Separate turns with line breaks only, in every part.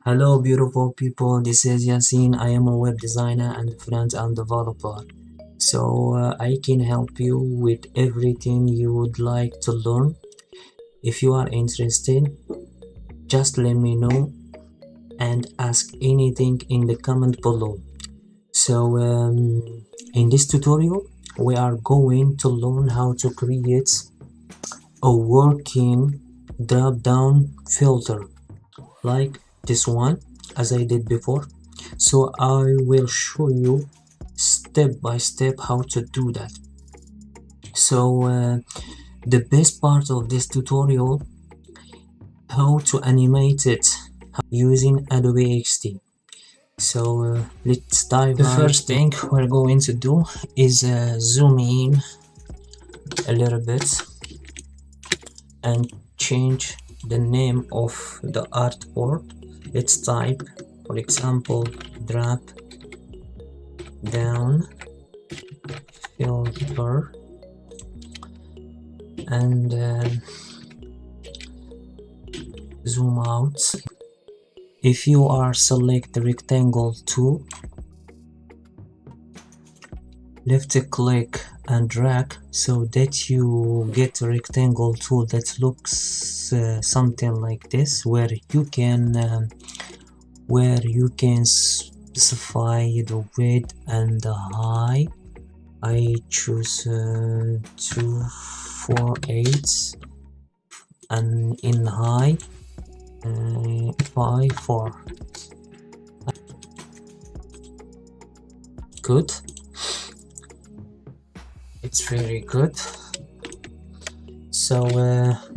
Hello beautiful people, this is Yasin. I am a web designer and front-end developer. I can help you with everything you would like to learn. If you are interested, just let me know and ask anything in the comment below. In this tutorial, we are going to learn how to create a working drop-down filter like this one as I did before. So I will show you step by step how to do that. The best part of this tutorial, how to animate it using Adobe XD. Let's dive. The first thing we're going to do is zoom in a little bit and change the name of the artboard. Let's type, for example, drop down filter and zoom out. If you are select the rectangle tool, left click and drag so that you get a rectangle tool that looks something like this, where you can specify the width and the height. I choose 248 and in height 5.4. Good, it's very good.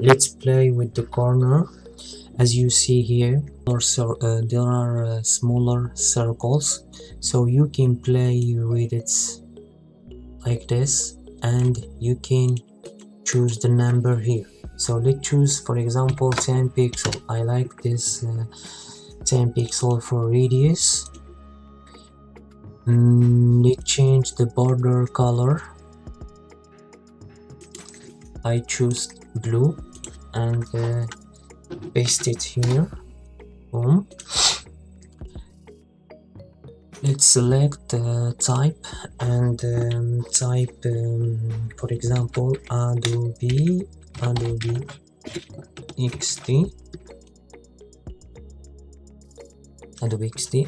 Let's play with the corner. As you see here, there are smaller circles, so you can play with it like this and you can choose the number here. So let's choose, for example, 10 pixel. I like this 10 pixel for radius. Let's change the border color. I choose blue and paste it here. Boom. Let's select type and type for example Adobe XD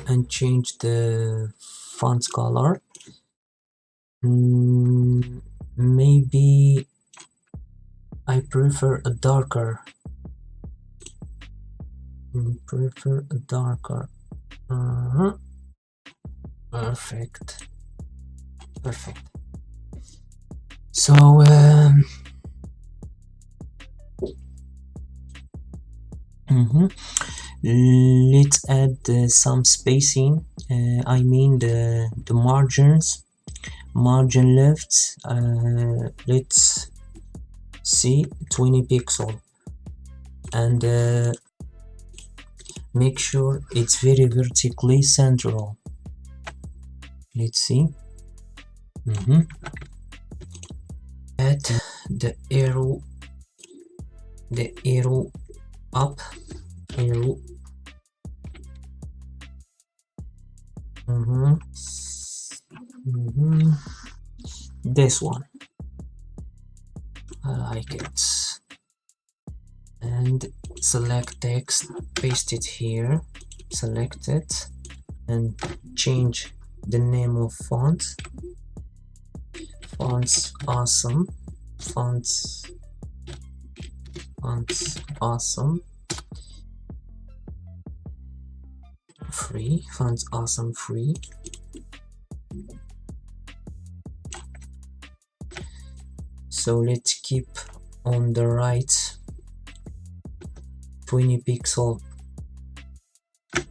and change the font color. Maybe I prefer a darker. Perfect. So let's add some spacing. I mean the margin left. Let's see 20 pixel and make sure it's very vertically central. Let's see. Add the arrow up, this one, I like it. And select text, paste it here, select it and change the name of font. Fonts awesome, fonts awesome free, fonts awesome free. So let's keep on the right 20 pixel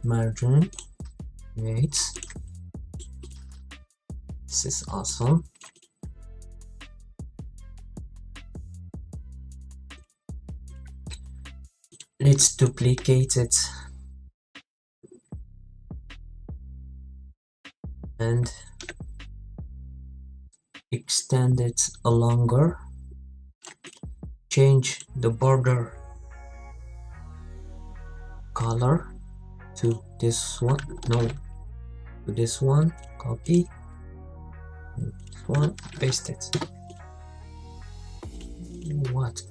margin. Wait, this is awesome. Let's duplicate it and extend it longer. Change the border color to this one, no, to this one, copy, and this one, paste it. What?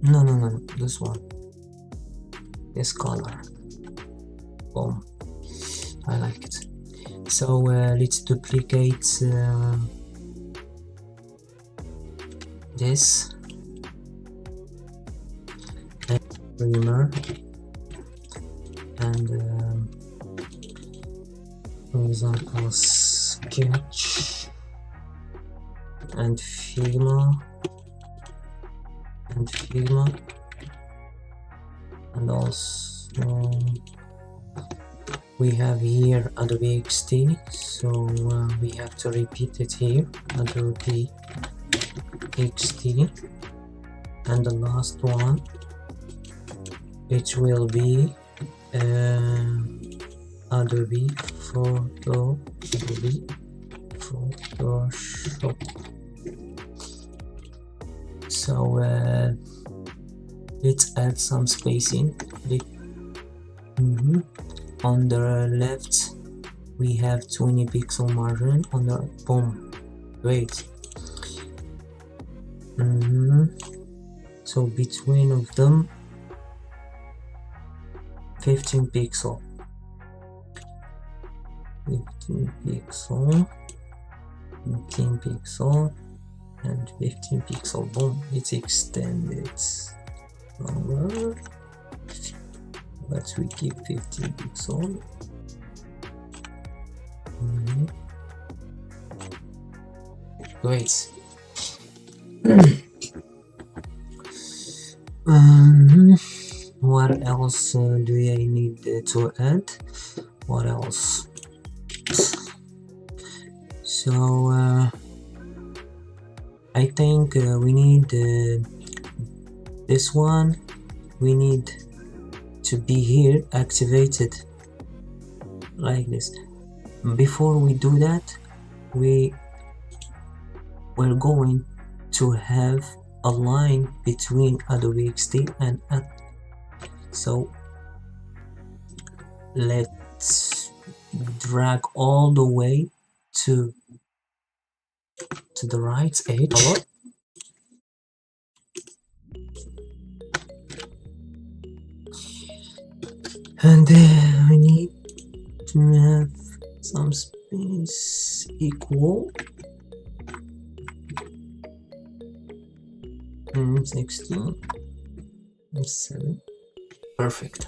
No, this one, this color. Boom, I like it. So let's duplicate this and primer and horizontal sketch and Figma and also we have here Adobe XD, so we have to repeat it here, Adobe XD, and the last one it will be Adobe Photoshop. So let's add some spacing. On the left we have 20 pixel margin, on the boom, great. So between of them 15 pixel, 15 pixel, 15 pixel, and 15 pixel. Boom, it's extended longer, but we keep 15 pixel. Great. What else do I need to add? What else? So I think we need this one. We need to be here activated like this. Before we do that, we're going to have a line between Adobe XD and so let's drag all the way to the right edge. And we need to have some space equal 16 and 7. Perfect.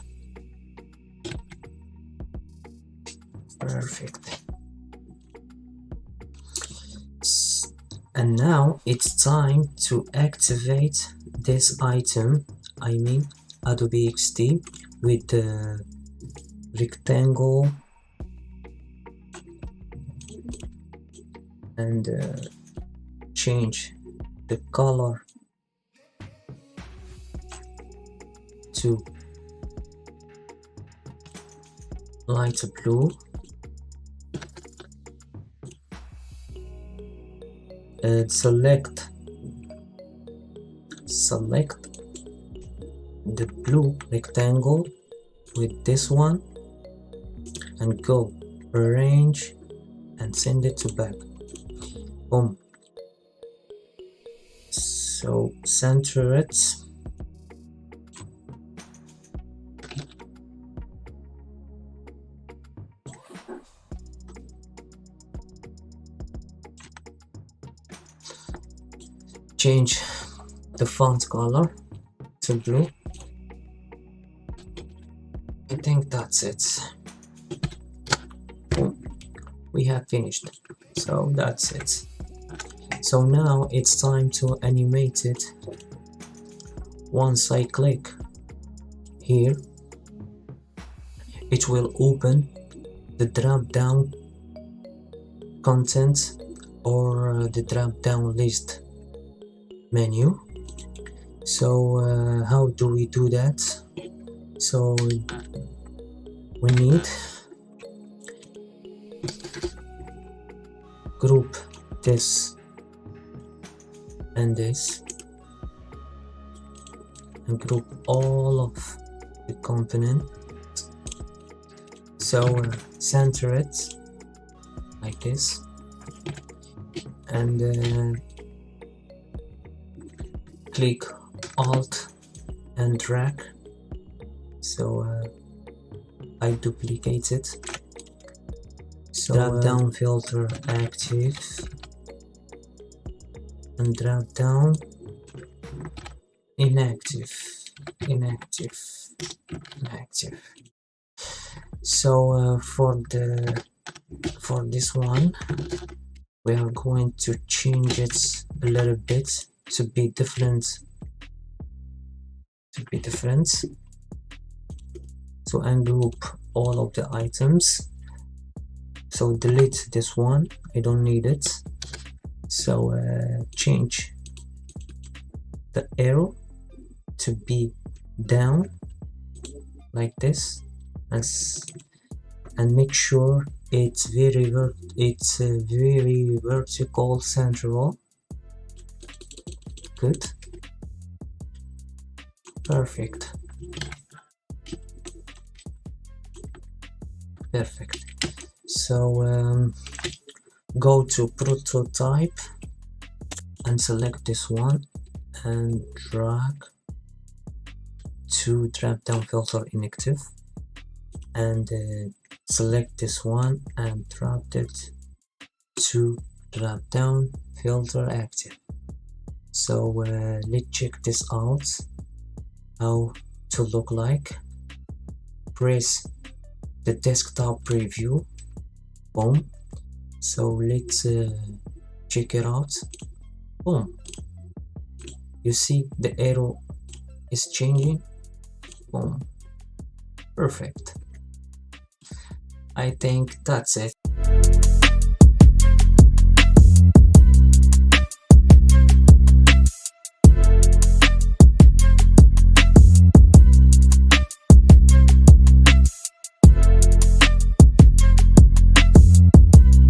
And now it's time to activate this item, I mean Adobe XD, with the rectangle and change the color to light blue, and select the blue rectangle with this one and go arrange and send it to back. Boom. So center it. Change the font color to blue. I think that's it. We have finished. So that's it. So now it's time to animate it. Once I click here, it will open the drop down content or the drop down list menu. So how do we do that? So we need group this and this and group all of the component So center it like this, and click Alt and drag. So I duplicate it. So drop down filter active and drop down inactive. So for this one, we are going to change it a little bit to be different. So ungroup all of the items. So delete this one, I don't need it. So change the arrow to be down like this, and make sure it's very vertical central. Good, perfect. So go to prototype and select this one and drag to drop down filter inactive, and select this one and drop it to drop down filter active. So let's check this out, how to look like. Press the desktop preview, boom. So let's check it out, boom. You see the arrow is changing, boom, perfect. I think that's it.